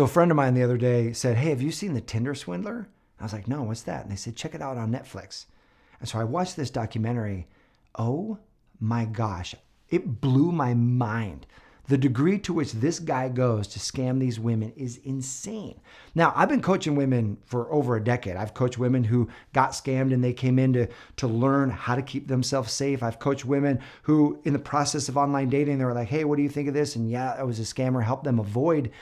So a friend of mine the other day said, hey, have you seen the Tinder Swindler? I was like, no, what's that? And they said, check it out on Netflix. And so I watched this documentary. Oh my gosh, it blew my mind. The degree to which this guy goes to scam these women is insane. Now, I've been coaching women for over a decade. I've coached women who got scammed and they came in to learn how to keep themselves safe. I've coached women who, in the process of online dating, they were like, hey, what do you think of this? And yeah, I was a scammer, helped them avoid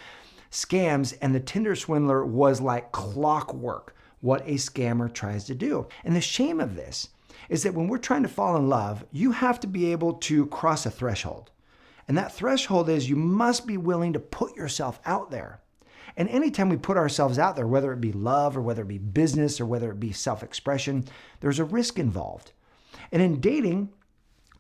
scams. And the Tinder Swindler was like clockwork, what a scammer tries to do. And the shame of this is that when we're trying to fall in love, you have to be able to cross a threshold. And that threshold is you must be willing to put yourself out there. And anytime we put ourselves out there, whether it be love or whether it be business or whether it be self-expression, there's a risk involved. And in dating,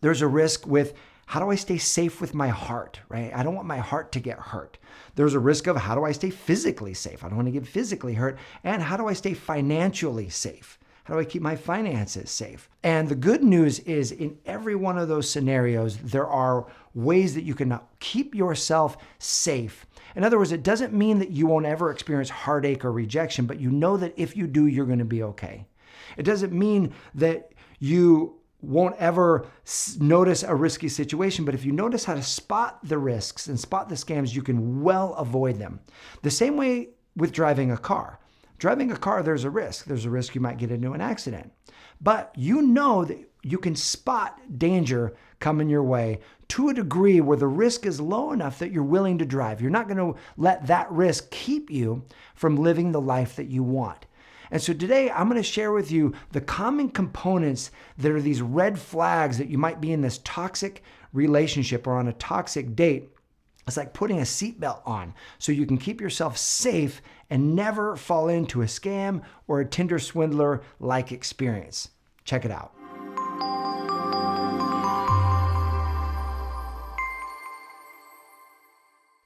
there's a risk with how do I stay safe with my heart, right? I don't want my heart to get hurt. There's a risk of how do I stay physically safe? I don't want to get physically hurt. And how do I stay financially safe? How do I keep my finances safe? And the good news is in every one of those scenarios, there are ways that you can keep yourself safe. In other words, it doesn't mean that you won't ever experience heartache or rejection, but you know that if you do, you're going to be okay. It doesn't mean that you won't ever notice a risky situation, but if you notice how to spot the risks and spot the scams, you can well avoid them. The same way with driving a car. Driving a car, there's a risk. There's a risk you might get into an accident. But you know that you can spot danger coming your way to a degree where the risk is low enough that you're willing to drive. You're not going to let that risk keep you from living the life that you want. And so today I'm going to share with you the common components that are these red flags that you might be in this toxic relationship or on a toxic date. It's like putting a seatbelt on so you can keep yourself safe and never fall into a scam or a Tinder Swindler-like experience. Check it out.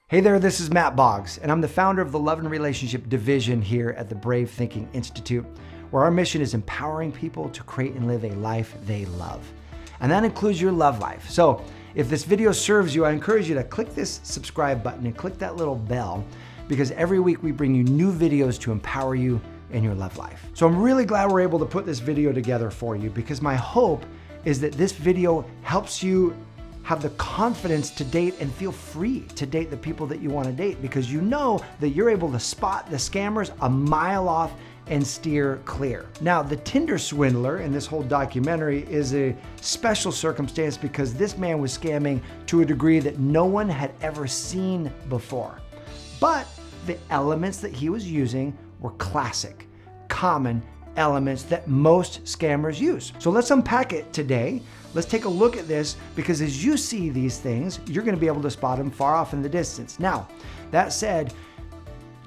Hey there, this is Matt Boggs, and I'm the founder of the Love and Relationship Division here at the Brave Thinking Institute, where our mission is empowering people to create and live a life they love. And that includes your love life. So if this video serves you, I encourage you to click this subscribe button and click that little bell, because every week we bring you new videos to empower you in your love life. So I'm really glad we're able to put this video together for you, because my hope is that this video helps you have the confidence to date and feel free to date the people that you want to date, because you know that you're able to spot the scammers a mile off and steer clear. Now, the Tinder Swindler in this whole documentary is a special circumstance because this man was scamming to a degree that no one had ever seen before. But the elements that he was using were classic, common elements that most scammers use. So let's unpack it today. Let's take a look at this, because as you see these things, you're going to be able to spot them far off in the distance. Now, that said,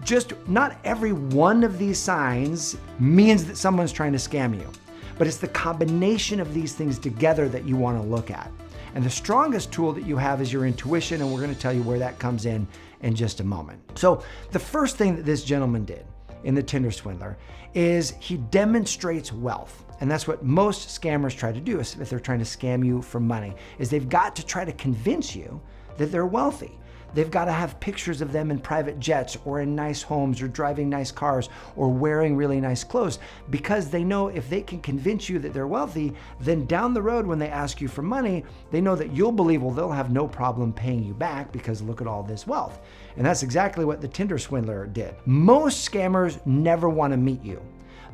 just not every one of these signs means that someone's trying to scam you, but it's the combination of these things together that you want to look at. And the strongest tool that you have is your intuition, and we're going to tell you where that comes in just a moment. So the first thing that this gentleman did in the Tinder Swindler is he demonstrates wealth. And that's what most scammers try to do if they're trying to scam you for money, is they've got to try to convince you that they're wealthy. They've got to have pictures of them in private jets or in nice homes or driving nice cars or wearing really nice clothes, because they know if they can convince you that they're wealthy, then down the road when they ask you for money, they know that you'll believe, well, they'll have no problem paying you back because look at all this wealth. And that's exactly what the Tinder Swindler did. Most scammers never want to meet you.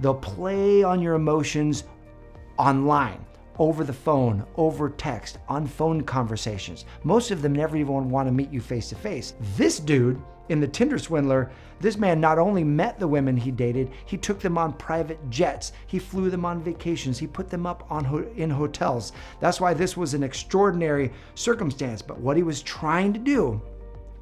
They'll play on your emotions online, over the phone, over text, on phone conversations. Most of them never even want to meet you face to face. This dude in the Tinder Swindler, this man not only met the women he dated, he took them on private jets. He flew them on vacations. He put them up in hotels. That's why this was an extraordinary circumstance. But what he was trying to do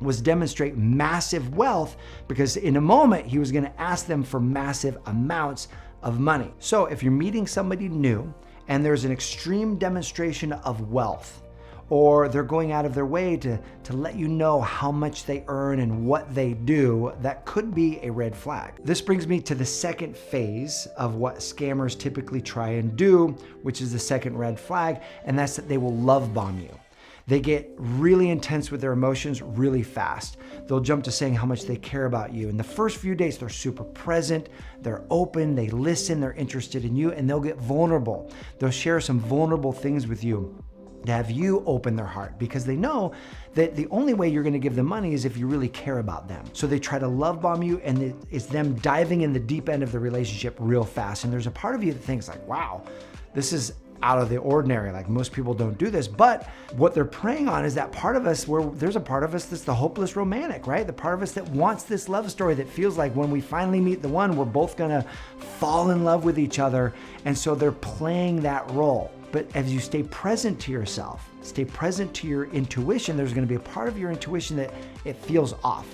was demonstrate massive wealth, because in a moment he was going to ask them for massive amounts of money. So if you're meeting somebody new and there's an extreme demonstration of wealth, or they're going out of their way to let you know how much they earn and what they do, that could be a red flag. This brings me to the second phase of what scammers typically try and do, which is the second red flag, and that's that they will love bomb you. They get really intense with their emotions really fast. They'll jump to saying how much they care about you. In the first few days, they're super present, they're open, they listen, they're interested in you, and they'll get vulnerable. They'll share some vulnerable things with you to have you open their heart, because they know that the only way you're going to give them money is if you really care about them. So they try to love bomb you, and it's them diving in the deep end of the relationship real fast. And there's a part of you that thinks like, wow, this is out of the ordinary. Like, most people don't do this. But what they're preying on is that part of us where there's a part of us that's the hopeless romantic, right? The part of us that wants this love story, that feels like when we finally meet the one, we're both gonna fall in love with each other. And so they're playing that role. But as you stay present to yourself, stay present to your intuition, there's gonna be a part of your intuition that it feels off.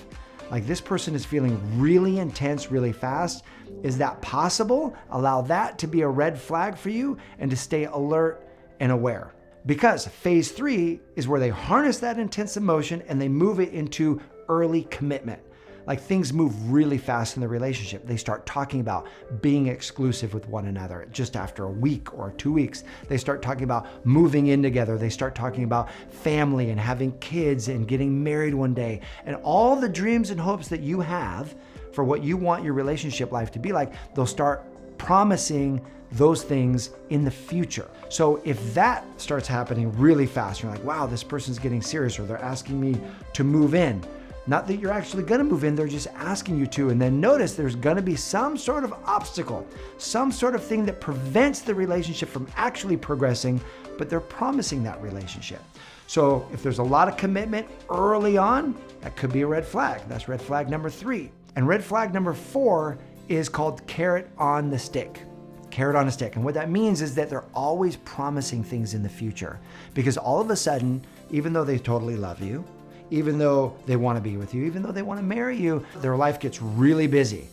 Like, this person is feeling really intense, really fast. Is that possible? Allow that to be a red flag for you, and to stay alert and aware. Because phase 3 is where they harness that intense emotion and they move it into early commitment. Like, things move really fast in the relationship. They start talking about being exclusive with one another just after a week or 2 weeks. They start talking about moving in together. They start talking about family and having kids and getting married one day. And all the dreams and hopes that you have for what you want your relationship life to be like, they'll start promising those things in the future. So if that starts happening really fast, you're like, wow, this person's getting serious, or they're asking me to move in. Not that you're actually gonna move in, they're just asking you to. And then notice there's gonna be some sort of obstacle, some sort of thing that prevents the relationship from actually progressing, but they're promising that relationship. So if there's a lot of commitment early on, that could be a red flag. That's red flag number 3. And red flag number 4 is called carrot on the stick. Carrot on a stick. And what that means is that they're always promising things in the future, because all of a sudden, even though they totally love you, even though they want to be with you, even though they want to marry you, their life gets really busy.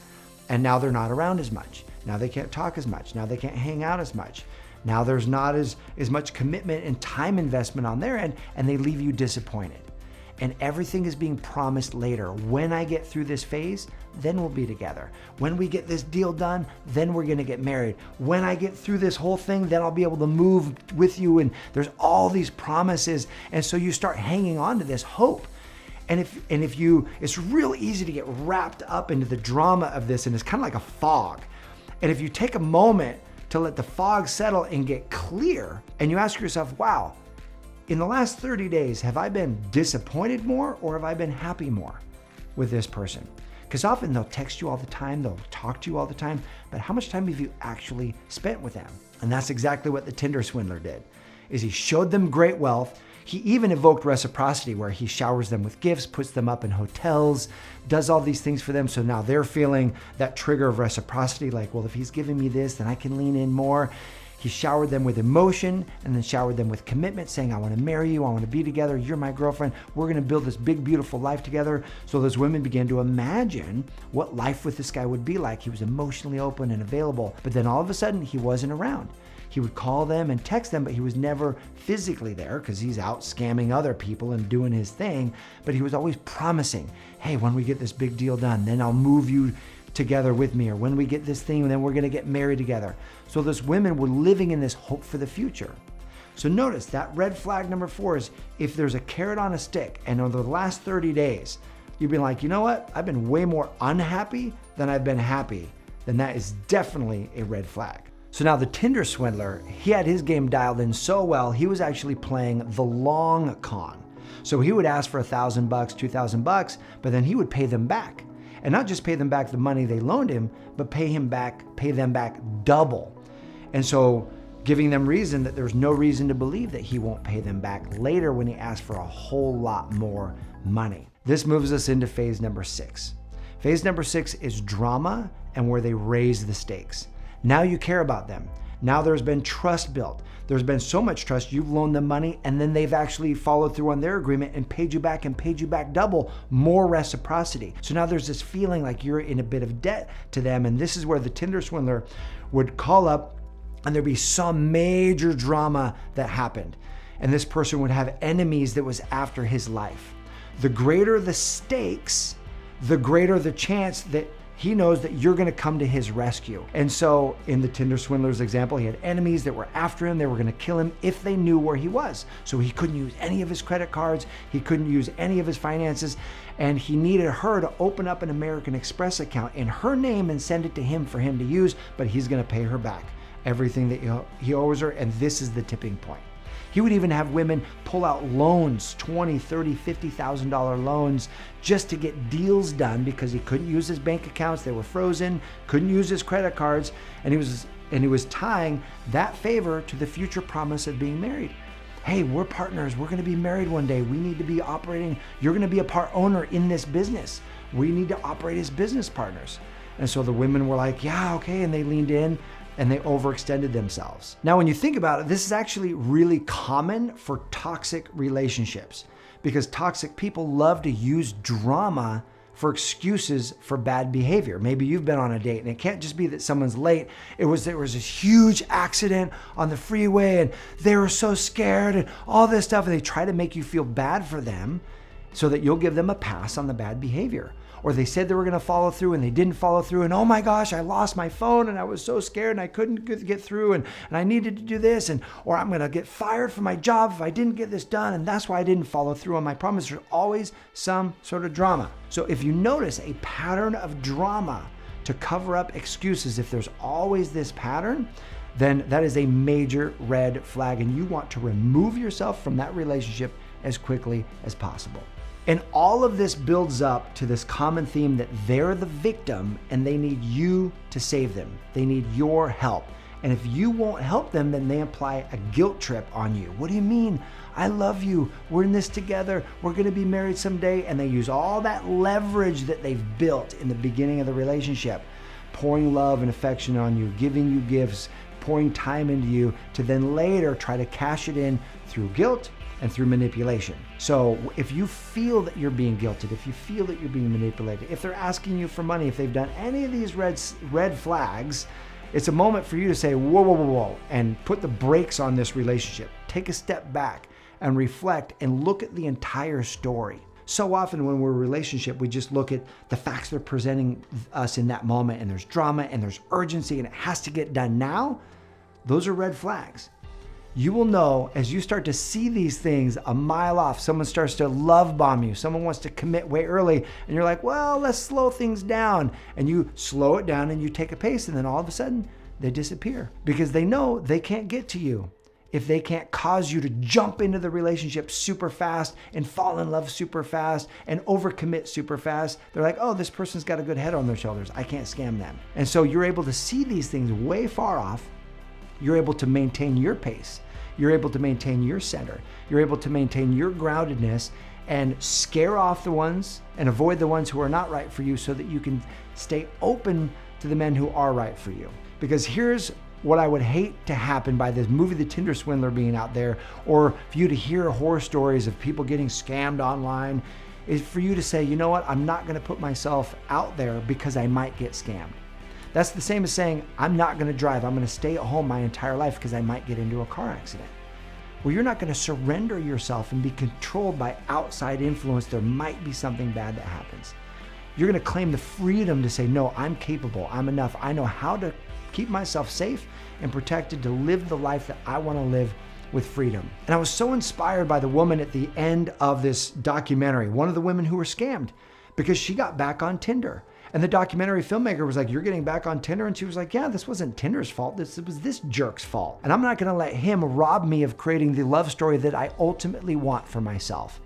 And now they're not around as much. Now they can't talk as much. Now they can't hang out as much. Now there's not as much commitment and time investment on their end, and they leave you disappointed. And everything is being promised later. When I get through this phase, then we'll be together. When we get this deal done, then we're gonna get married. When I get through this whole thing, then I'll be able to move with you. And there's all these promises. And so you start hanging on to this hope. And if you, it's real easy to get wrapped up into the drama of this, and it's kind of like a fog. And if you take a moment to let the fog settle and get clear, and you ask yourself, wow, in the last 30 days, have I been disappointed more, or have I been happy more with this person? Because often they'll text you all the time, they'll talk to you all the time, but how much time have you actually spent with them? And that's exactly what the Tinder Swindler did, is he showed them great wealth. He even evoked reciprocity, where he showers them with gifts, puts them up in hotels, does all these things for them. So now they're feeling that trigger of reciprocity, like, well, if he's giving me this, then I can lean in more. He showered them with emotion, and then showered them with commitment, saying, I want to marry you, I want to be together, you're my girlfriend, we're going to build this big, beautiful life together. So those women began to imagine what life with this guy would be like. He was emotionally open and available, but then all of a sudden he wasn't around. He would call them and text them, but he was never physically there, because he's out scamming other people and doing his thing. But he was always promising, hey, when we get this big deal done, then I'll move you together with me, or when we get this thing, then we're gonna get married together. So those women were living in this hope for the future. So notice that red flag number 4 is if there's a carrot on a stick, and over the last 30 days, you've been like, you know what? I've been way more unhappy than I've been happy, then that is definitely a red flag. So now the Tinder Swindler, he had his game dialed in so well, he was actually playing the long con. So he would ask for $1,000, $2,000, but then he would pay them back. And not just pay them back the money they loaned him, but pay them back double. And so giving them reason that there's no reason to believe that he won't pay them back later when he asks for a whole lot more money. This moves us into phase number 6. Phase number 6 is drama, and where they raise the stakes. Now you care about them. Now there's been trust built. There's been so much trust, you've loaned them money, and then they've actually followed through on their agreement and paid you back double, more reciprocity. So now there's this feeling like you're in a bit of debt to them. And this is where the Tinder Swindler would call up, and there'd be some major drama that happened. And this person would have enemies that was after his life. The greater the stakes, the greater the chance that He knows that you're going to come to his rescue. And so in the Tinder Swindler's example, he had enemies that were after him. They were going to kill him if they knew where he was. So he couldn't use any of his credit cards. He couldn't use any of his finances. And he needed her to open up an American Express account in her name and send it to him for him to use, but he's going to pay her back everything that he owes her. And this is the tipping point. He would even have women pull out loans, $20,000, $30,000, $50,000 loans, just to get deals done because he couldn't use his bank accounts. They were frozen, couldn't use his credit cards, and he was tying that favor to the future promise of being married. Hey, we're partners. We're going to be married one day. We need to be operating. You're going to be a part owner in this business. We need to operate as business partners. And so the women were like, yeah, okay. And they leaned in and they overextended themselves. Now, when you think about it, this is actually really common for toxic relationships because toxic people love to use drama for excuses for bad behavior. Maybe you've been on a date and it can't just be that someone's late. There was this huge accident on the freeway and they were so scared and all this stuff. And they try to make you feel bad for them so that you'll give them a pass on the bad behavior. Or they said they were going to follow through and they didn't follow through. And oh my gosh, I lost my phone and I was so scared and I couldn't get through and I needed to do this. Or I'm going to get fired from my job if I didn't get this done. And that's why I didn't follow through on my promise. There's always some sort of drama. So if you notice a pattern of drama to cover up excuses, if there's always this pattern, then that is a major red flag. And you want to remove yourself from that relationship as quickly as possible. And all of this builds up to this common theme that they're the victim and they need you to save them. They need your help. And if you won't help them, then they apply a guilt trip on you. What do you mean? I love you. We're in this together. We're going to be married someday. And they use all that leverage that they've built in the beginning of the relationship, pouring love and affection on you, giving you gifts, pouring time into you to then later try to cash it in through guilt and through manipulation. So if you feel that you're being guilted, if you feel that you're being manipulated, if they're asking you for money, if they've done any of these red flags, it's a moment for you to say, whoa, whoa, whoa, whoa, and put the brakes on this relationship. Take a step back and reflect and look at the entire story. So often when we're in a relationship, we just look at the facts they're presenting us in that moment, and there's drama and there's urgency and it has to get done now. Those are red flags. You will know as you start to see these things a mile off. Someone starts to love bomb you. Someone wants to commit way early and you're like, well, let's slow things down. And you slow it down and you take a pace, and then all of a sudden they disappear because they know they can't get to you. If they can't cause you to jump into the relationship super fast and fall in love super fast and overcommit super fast, they're like, oh, this person's got a good head on their shoulders. I can't scam them. And so you're able to see these things way far off. You're able to maintain your pace. You're able to maintain your center. You're able to maintain your groundedness and scare off the ones and avoid the ones who are not right for you so that you can stay open to the men who are right for you. Because here's what I would hate to happen by this movie, The Tinder Swindler, being out there, or for you to hear horror stories of people getting scammed online, is for you to say, you know what, I'm not going to put myself out there because I might get scammed. That's the same as saying, I'm not going to drive. I'm going to stay at home my entire life because I might get into a car accident. Well, you're not going to surrender yourself and be controlled by outside influence. There might be something bad that happens. You're going to claim the freedom to say, no, I'm capable. I'm enough. I know how to keep myself safe and protected to live the life that I want to live with freedom. And I was so inspired by the woman at the end of this documentary, one of the women who were scammed, because she got back on Tinder. And the documentary filmmaker was like, you're getting back on Tinder? And she was like, yeah, this wasn't Tinder's fault. It was this jerk's fault. And I'm not going to let him rob me of creating the love story that I ultimately want for myself.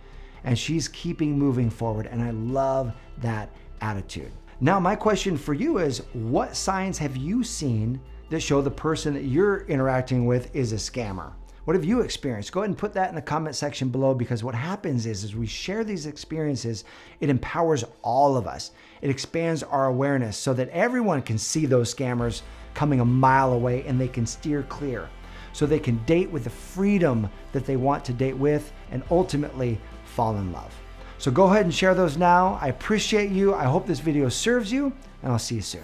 And she's keeping moving forward. And I love that attitude. Now, my question for you is, what signs have you seen that show the person that you're interacting with is a scammer? What have you experienced? Go ahead and put that in the comment section below, because what happens is as we share these experiences, it empowers all of us. It expands our awareness so that everyone can see those scammers coming a mile away and they can steer clear. So they can date with the freedom that they want to date with and ultimately fall in love. So go ahead and share those now. I appreciate you. I hope this video serves you, and I'll see you soon.